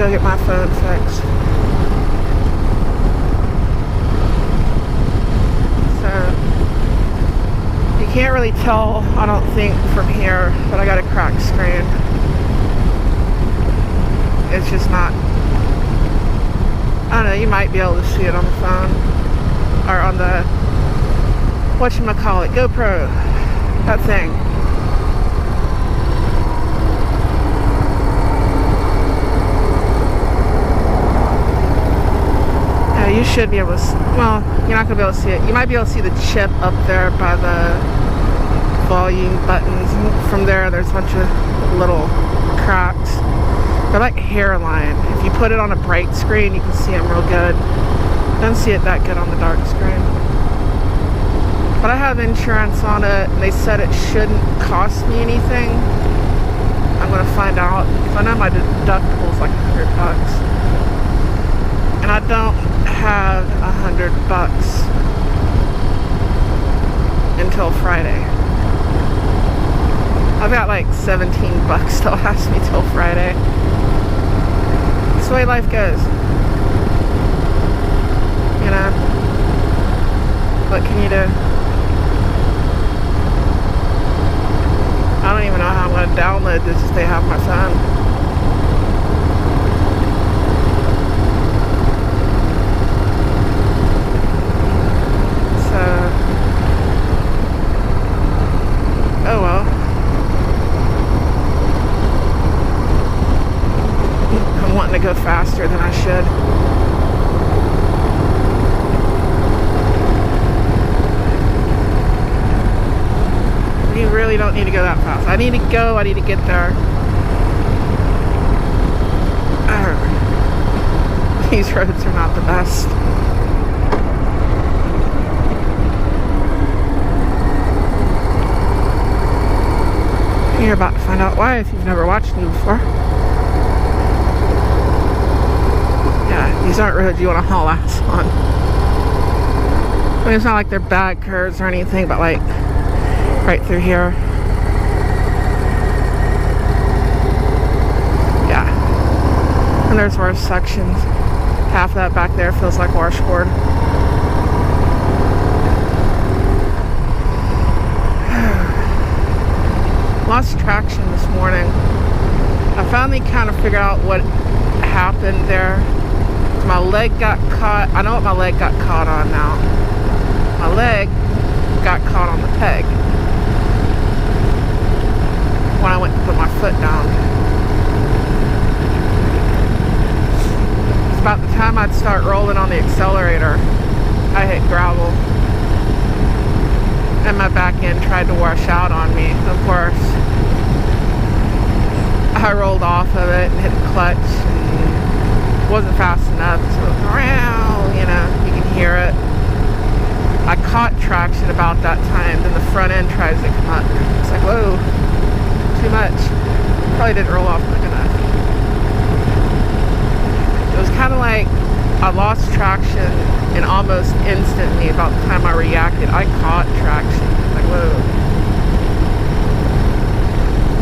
go get my phone fixed. So, you can't really tell, I don't think, from here, but I got a cracked screen. It's just not, I don't know, you might be able to see it on the phone, or on the, whatchamacallit, GoPro, that thing. Yeah, you should be able to see, well, you're not going to be able to see it. You might be able to see the chip up there by the volume buttons. From there, there's a bunch of little cracks. They're like hairline. If you put it on a bright screen, you can see them real good. Don't see it that good on the dark screen. But I have insurance on it, and they said it shouldn't cost me anything. I'm gonna find out. I know my deductible's like $100, and I don't have $100 until Friday. I've got like $17 to last me till Friday. That's the way life goes. You know? What can you do? I don't even know how I'm going to download this if they have my phone. So, oh well. I'm wanting to go faster than I should. You really don't need to go that fast. I need to go, I need to get there. These roads are not the best. You're about to find out why if you've never watched me before. Yeah, these aren't roads you want to haul ass on. I mean, it's not like they're bad curves or anything, but like right through here. Yeah. And there's worse sections. Half of that back there feels like washboard. Lost traction this morning. I finally kind of figured out what happened there. My leg got caught. I know what my leg got caught on now. My leg got caught on the peg when I went to put my foot down. It's about the time I'd start rolling on the accelerator, I hit gravel. And my back end tried to wash out on me, of course. I rolled off of it and hit the clutch, and it wasn't fast enough, so it was around, you know, you can hear it. I caught traction about that time, then the front end tries to come up. It's like, whoa. Too much. Probably didn't roll off quick enough. It was kind of like I lost traction, and almost instantly, about the time I reacted, I caught traction. Like, whoa.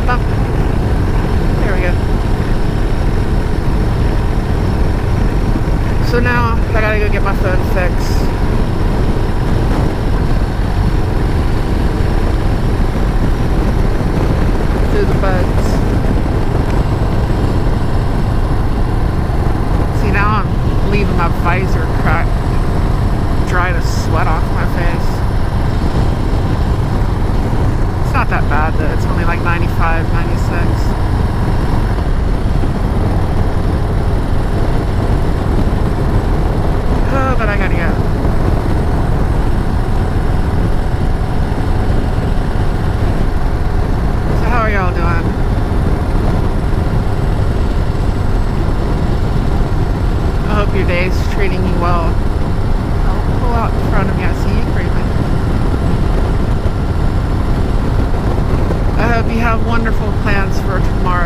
Bump. There we go. So now I gotta go get my phone fixed. Through the bugs. See, now I'm leaving my visor cracked, dry the sweat off my face. It's not that bad though, it's only like 95, 96. Oh, but I gotta go. How are y'all doing? I hope your day's treating you well. I'll pull out in front of me. I see you creeping. I hope you have wonderful plans for tomorrow.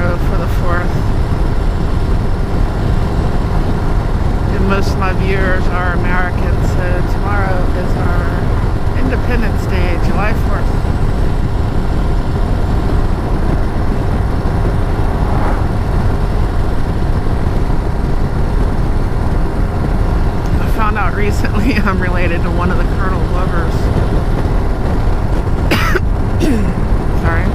recently I'm related to one of the Colonel Glovers. Sorry.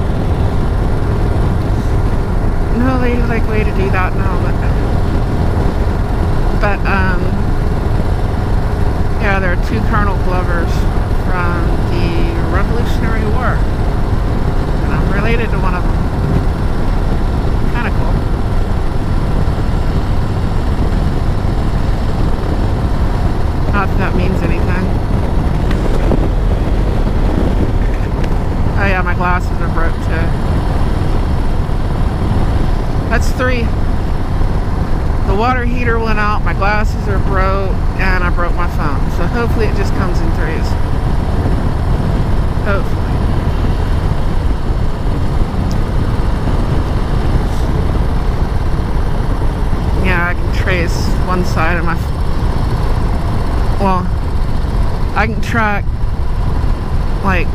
No, they like way to do that now, but yeah, there are 2 Colonel Glovers from the Revolutionary War, and I'm related to one of them. Kind of cool. Not that that means anything. Oh yeah, my glasses are broke too. That's 3. The water heater went out, my glasses are broke, and I broke my phone. So hopefully it just comes in 3s. Hopefully. Yeah, I can trace one side of my... Well, I can track like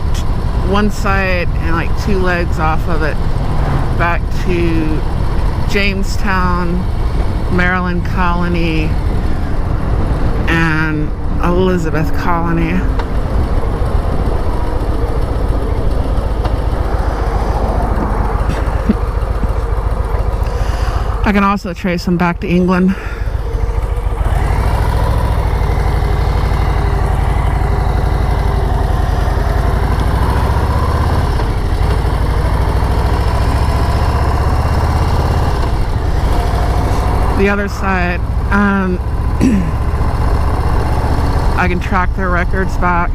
one side and like 2 legs off of it back to Jamestown, Maryland Colony, and Elizabeth Colony. I can also trace them back to England. The other side, I can track their records back,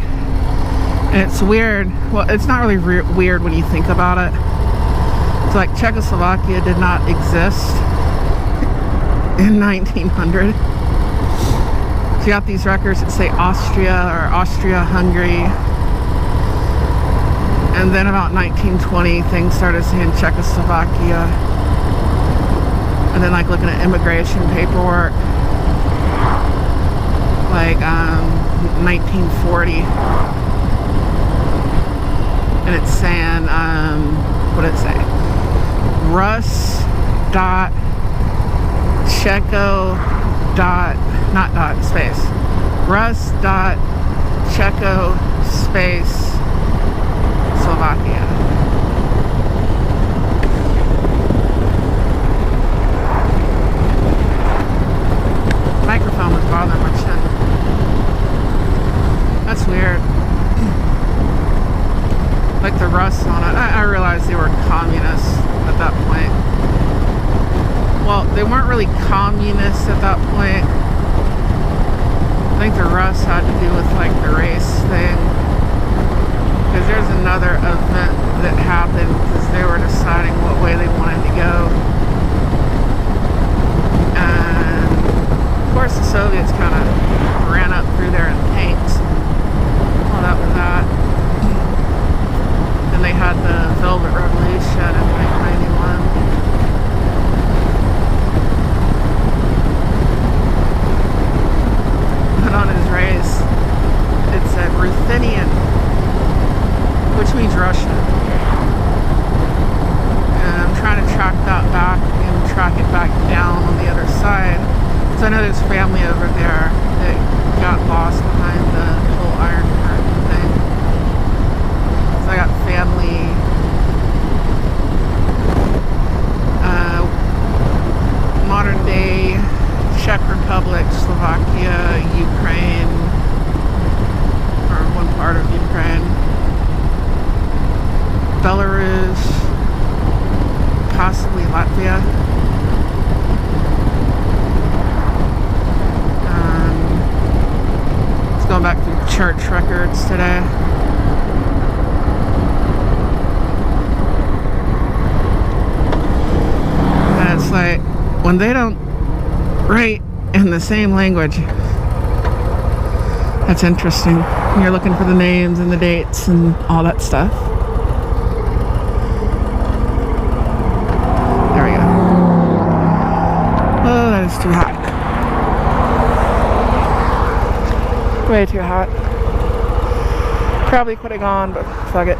and it's weird. Well, it's not really weird when you think about it. It's like Czechoslovakia did not exist in 1900. So you got these records that say Austria or Austria-Hungary, and then about 1920 things started saying Czechoslovakia. And then like looking at immigration paperwork, like 1940, and it's saying, what did it say? Rus dot Checo dot, not dot, space. Rus dot Checo space Slovakia. Microphone was bothering my chin. That's weird. Like the rust on it. I realized they were communists at that point. Well, they weren't really communists at that point. I think the rust had to do with like the race thing. Because there's another event that happened because they were deciding what way they wanted to go. Of course, the Soviets kind of ran up through there in tanks. Well, that was that. Then they had the Velvet Revolution in 1991. But on his race, it said Ruthenian, which means Russian. And I'm trying to track that back and track it back down on the other side. So I know there's family over there that got lost behind the whole Iron Curtain thing. So I got family, modern day Czech Republic, Slovakia, Ukraine, or one part of Ukraine, Belarus, possibly Latvia. Going back through church records today. And it's like when they don't write in the same language, that's interesting. You're looking for the names and the dates and all that stuff. There we go. Oh, that is too hot. Way too hot. Probably could have gone, but fuck it.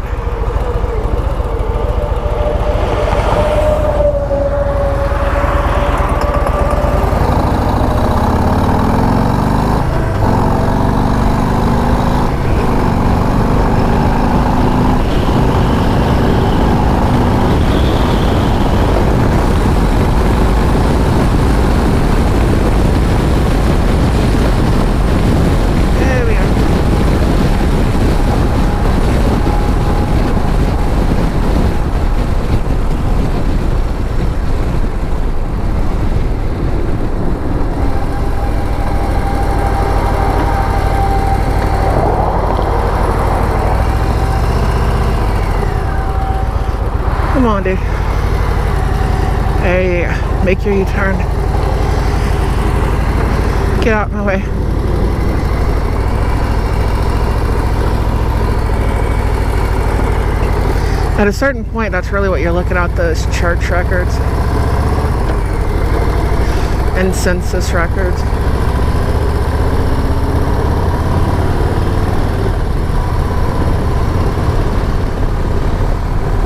Come on, dude. Hey, make your U-turn. Get out of my way. At a certain point, that's really what you're looking at, those church records and census records.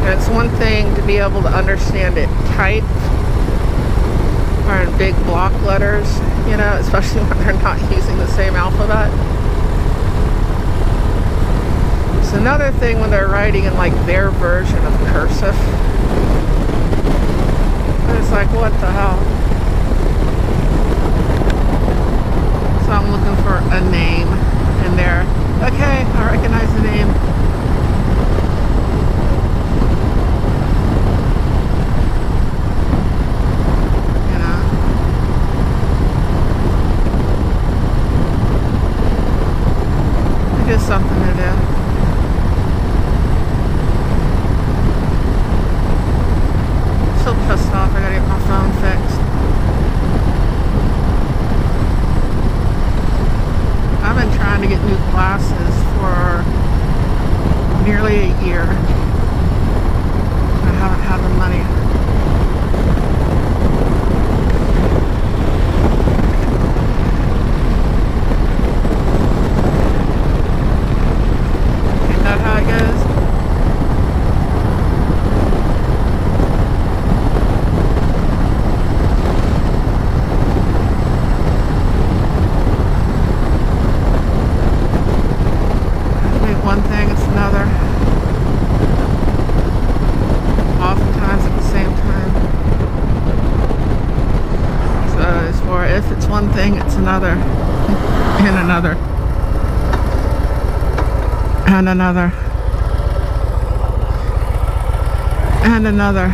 And it's one thing to be able to understand it typed or in big block letters, you know, especially when they're not using the same alphabet. It's another thing when they're writing in like their version of cursive. And it's like, what the hell? So I'm looking for a name in there. Okay, I recognize the name. You know. It is something to do. So pissed off, I gotta get my phone fixed. I've been trying to get new glasses for nearly a year. I haven't had the money. Ain't that how it goes? One thing, it's another. Oftentimes at the same time. So as for if it's one thing, it's another. And another. And another. And another.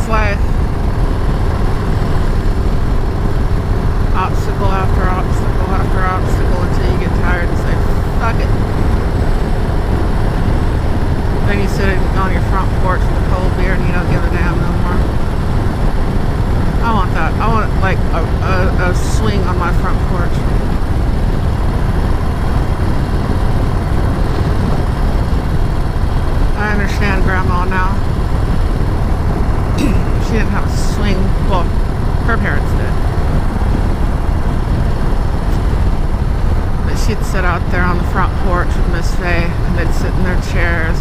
Life. Obstacle after obstacle after obstacle until you get tired and say, fuck it. Then you sit on your front porch with a cold beer and you don't give a damn no more. I want that. I want like a swing on my front porch. I understand Grandma now. She didn't have a swing. Well, her parents did. But she'd sit out there on the front porch with Miss Faye, and they'd sit in their chairs.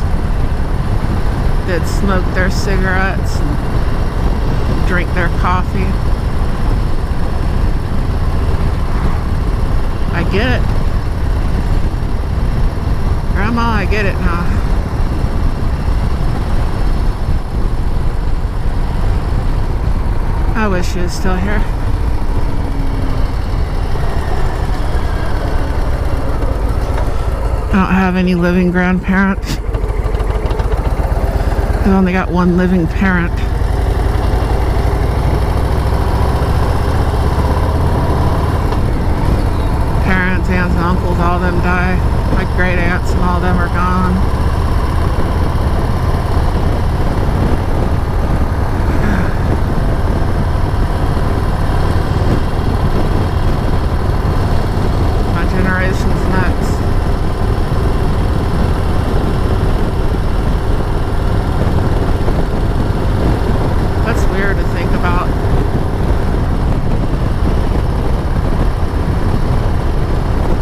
They'd smoke their cigarettes and drink their coffee. I get it. Grandma, I get it now. I wish she was still here. I don't have any living grandparents. I've only got one living parent. Parents, aunts, and uncles, all of them die. My great aunts and all of them are gone. Generations next. That's weird to think about.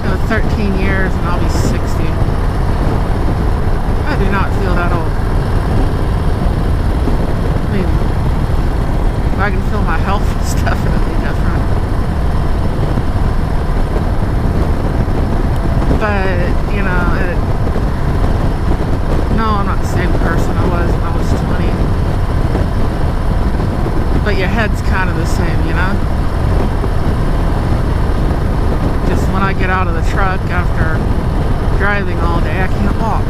You know, 13 years and I'll be 60. I do not feel that old. I mean, if I can feel my health, it's definitely different. But, you know, no, I'm not the same person I was when I was 20. But your head's kind of the same, you know? Just when I get out of the truck after driving all day, I can't walk.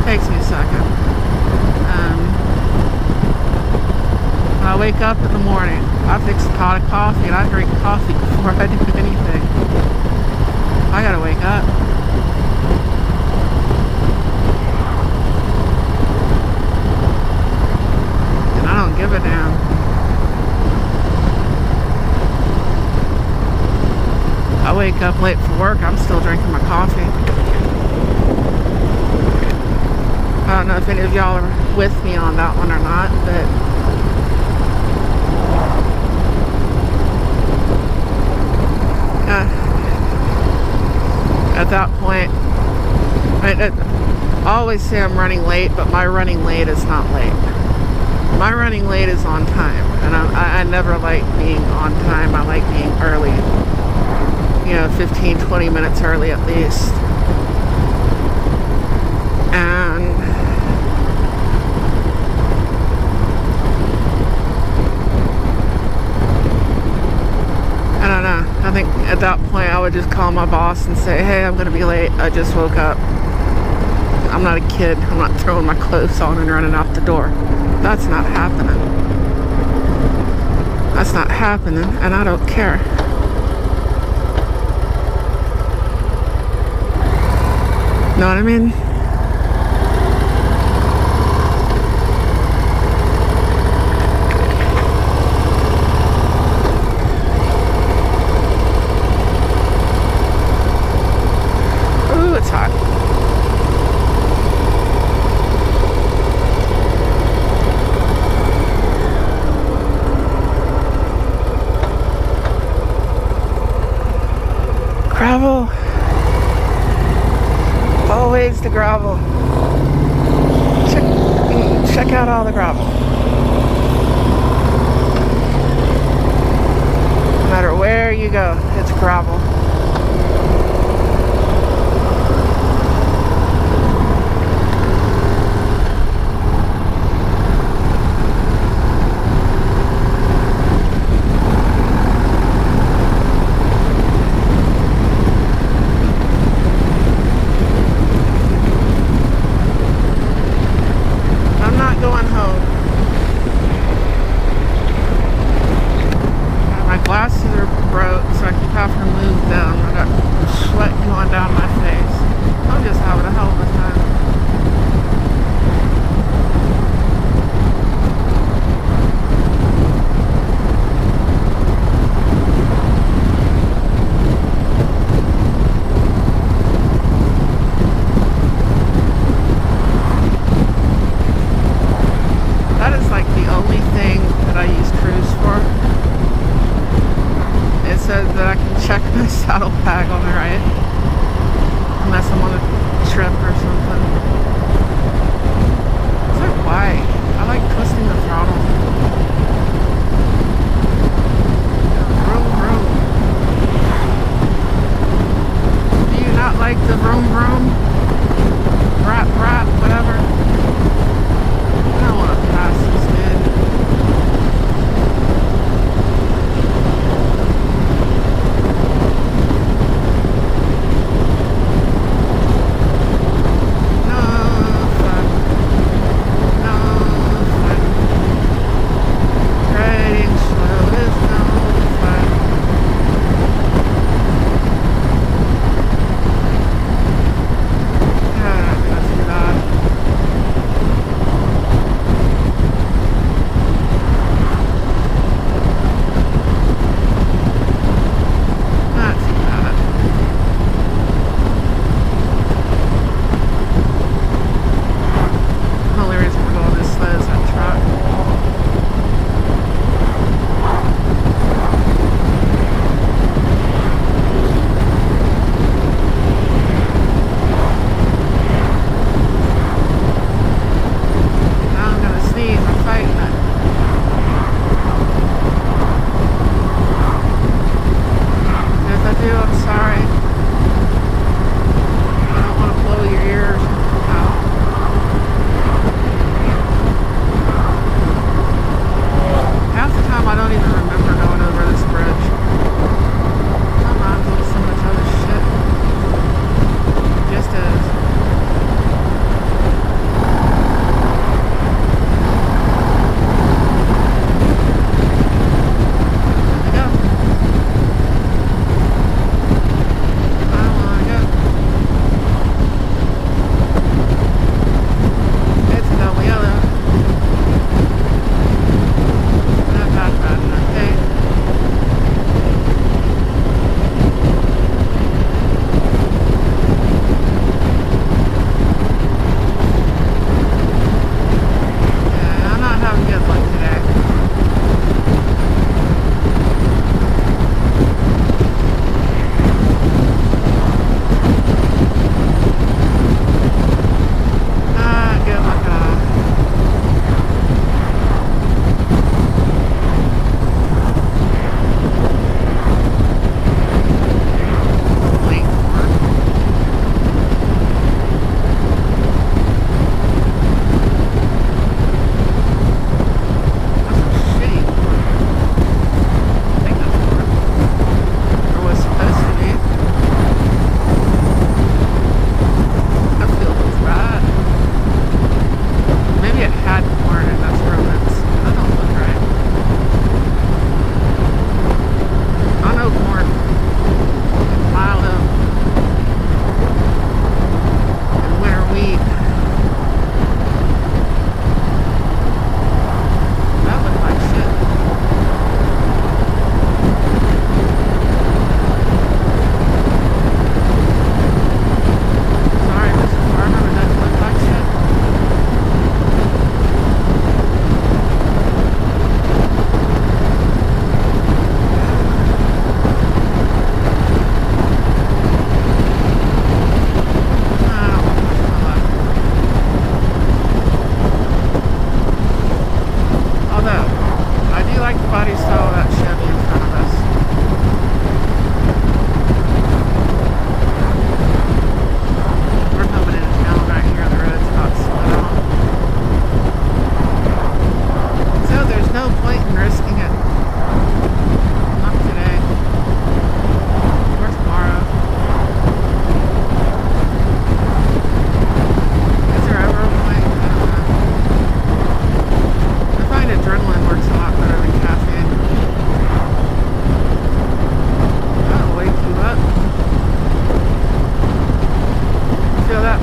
Takes me a second. wake up in the morning. I fix a pot of coffee and I drink coffee before I do anything. I gotta wake up. And I don't give a damn. I wake up late for work, I'm still drinking my coffee. I don't know if any of y'all are with me on that one or not, but at that point, I always say I'm running late, but my running late is not late. My running late is on time, and I never like being on time. I like being early, 15, 20 minutes early at least. And I don't know. I think at that point I would just call my boss and say, hey, I'm going to be late. I just woke up. I'm not a kid. I'm not throwing my clothes on and running out the door. That's not happening. That's not happening, and I don't care. Know what I mean? Ooh, it's hot. Gravel. Always the gravel. Check out all the gravel. No matter where you go, it's gravel. Glasses are broke, so I keep having to move them. I got sweat going down my face. I'm just having a hell of a time. That is like the only thing that I use Cruise for. It says that I can check my saddlebag on the right, unless I'm on a trip or something. It's like, why? I like twisting the throttle. Vroom, vroom. Do you not like the vroom, vroom? Rap, rap, whatever. I don't want to pass this, dude.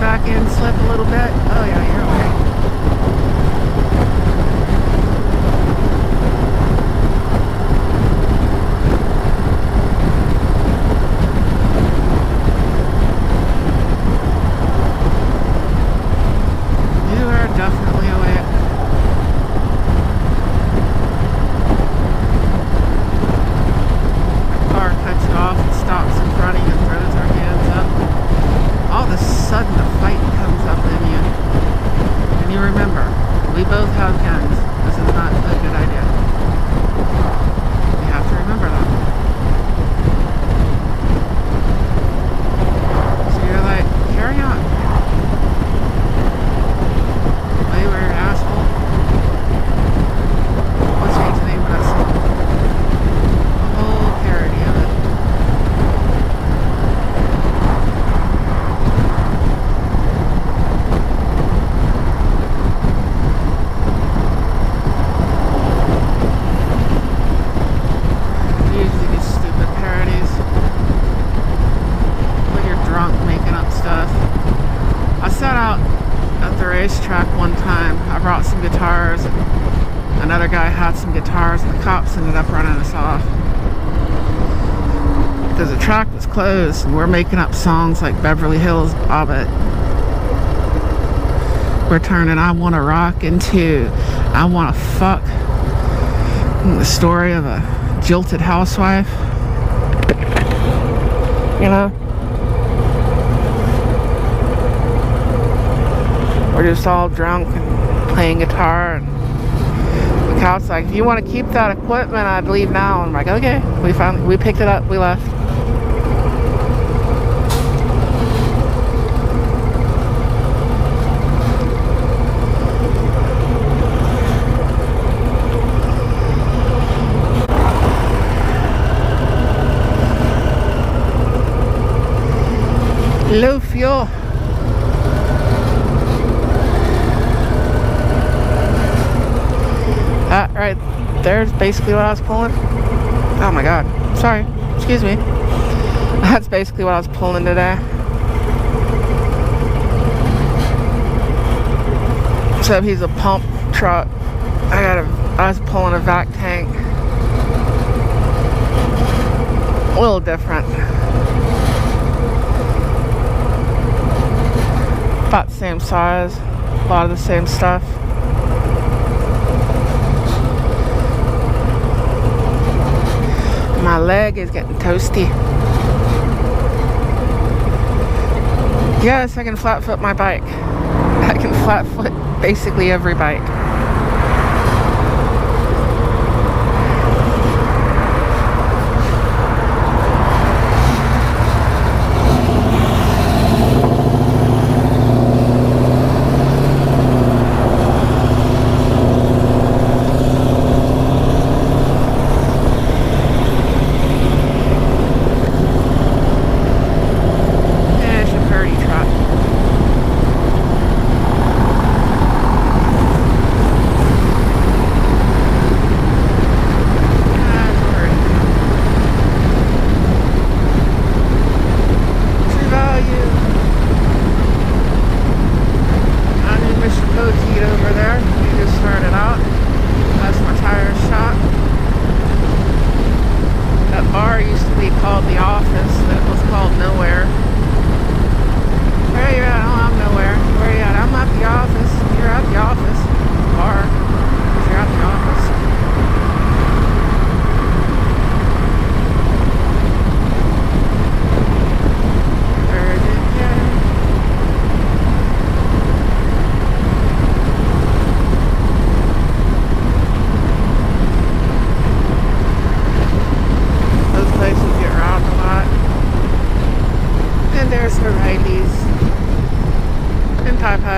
back end slip a little bit? Oh yeah, you're okay. You are definitely awake. Car cuts you off and stops in front of you and throws her hands up. All of a sudden a fight comes up in you. And you remember, we both have guns. This is not a good idea. You have to remember that. So you're like, carry on. Way weird asshole. What's the name of that song? A whole parody of it. Usually these stupid parodies when you're drunk making up stuff. I sat out at the racetrack one time. I brought some guitars. Another guy had some guitars, and the cops ended up running us off because the track was closed and we're making up songs like Beverly Hills Bobbit. We're turning I Want to Rock into I Want to Fuck. The story of a jilted housewife. You know? We're just all drunk and playing guitar, and the cop's like, if you want to keep that equipment, I'd leave now. And I'm like, okay. We picked it up, we left. Low fuel. That right there's basically what I was pulling. Oh my god. Sorry. Excuse me. That's basically what I was pulling today. Except he's a pump truck. I was pulling a vac tank. A little different. About the same size. A lot of the same stuff. My leg is getting toasty. Yes, I can flat foot my bike. I can flat foot basically every bike.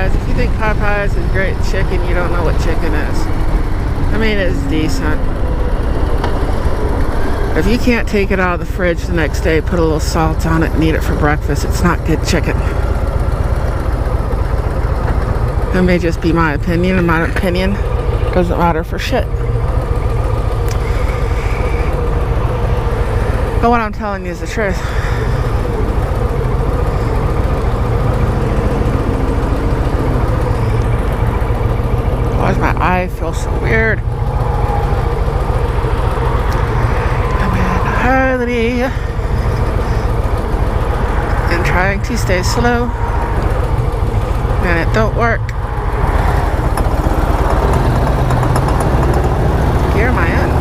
If you think Popeyes is great chicken, you don't know what chicken is. I mean, it's decent. If you can't take it out of the fridge the next day, put a little salt on it and eat it for breakfast, it's not good chicken. That may just be my opinion, and my opinion doesn't matter for shit. But what I'm telling you is the truth. scared. I'm in Harley and trying to stay slow, and it don't work. Gear am I in?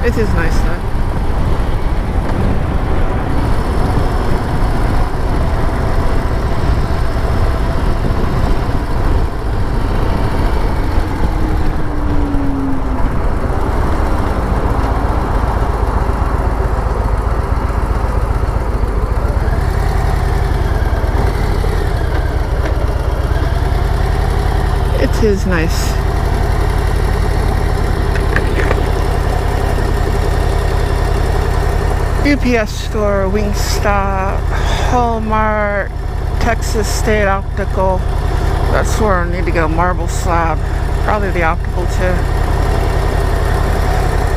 It is nice though. It is nice. UPS store, Wingstop, Hallmark, Texas State Optical. That's where I need to go. Marble Slab. Probably the optical too.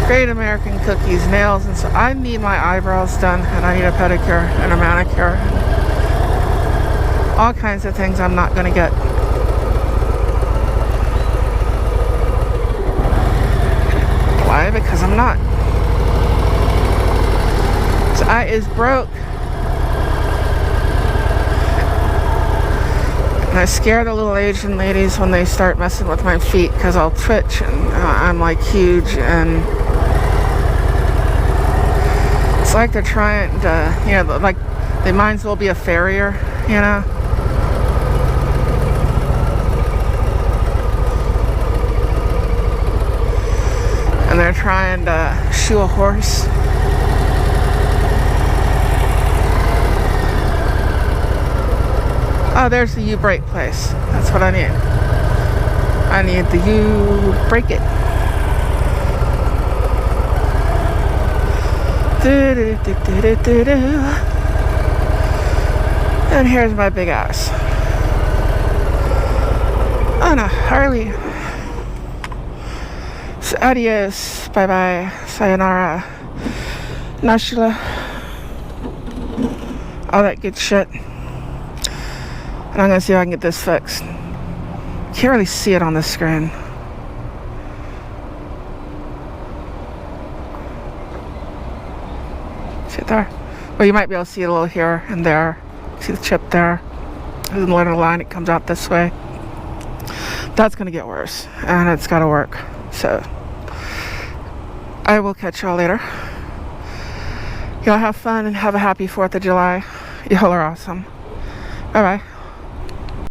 Great American Cookies, nails, and so I need my eyebrows done, and I need a pedicure and a manicure. All kinds of things I'm not gonna get. Why? Because I'm not. I is broke, and I scare the little Asian ladies when they start messing with my feet because I'll twitch, and I'm like huge, and it's like they're trying to, you know, like they might as well be a farrier, you know. And they're trying to shoe a horse. Oh, there's the U-brake place. That's what I need. I need the U-brake it. And here's my big ass. On a Harley. So adios. Bye bye. Sayonara. Nashila. All that good shit. And I'm gonna see if I can get this fixed. Can't really see it on the screen. See it there? Well, you might be able to see it a little here and there. See the chip there? There's a little line, it comes out this way. That's gonna get worse, and it's gotta work. So, I will catch y'all later. Y'all have fun and have a happy 4th of July. Y'all are awesome. Bye bye.